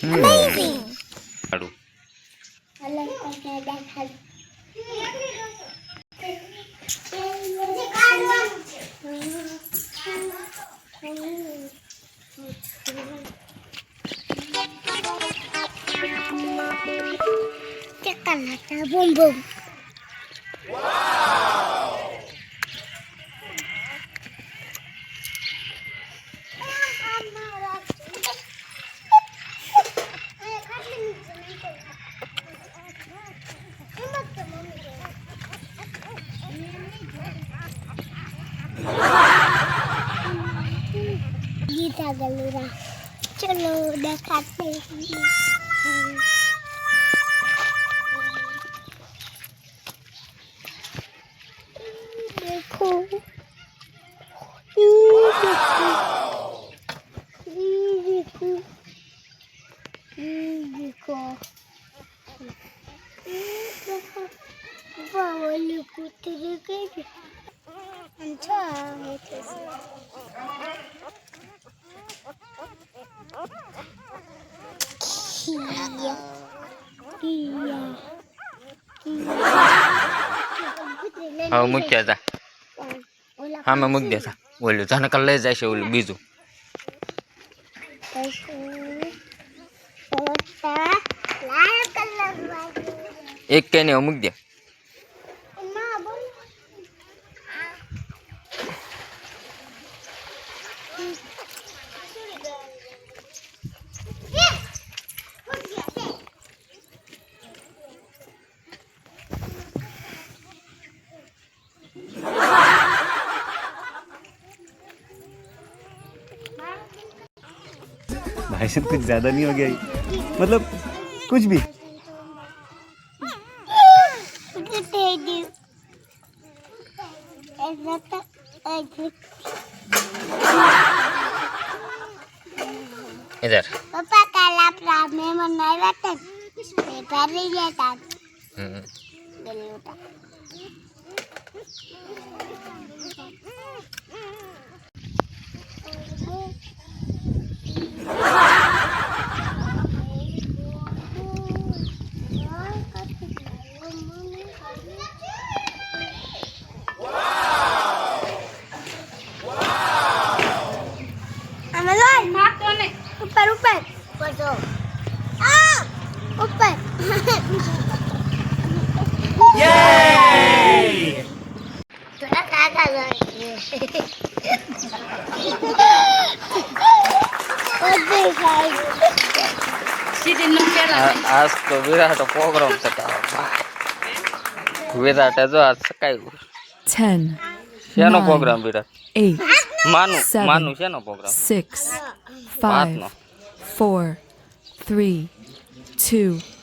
Amazing. સારું. Boom boom. Gita गलूरा चलो दिखाते हैं देखो देखो बावली कुत्ते के अच्छा है હવે મૂક્યા જા હા મેં મૂકી દેતા ઓલું તને કાલ લઈ જાય છે ઓલું બીજું એક કે ને મૂકી દે भाई साहब कुछ ज्यादा नहीं हो गया मतलब कुछ भी इधर पापा कल आप रात में मनाया था पेपर नहीं गया था दिल्ली उठा ऊपर ऊपर ऊपर तो ऊपर थोड़ा खागा आज तो विराट प्रोग्राम सकाळ विराट जो आज सकाळी 10 શેનો પ્રોગ્રામ વિરાટ 8 માનું શેનો પ્રોગ્રામ 6 5 4 3 2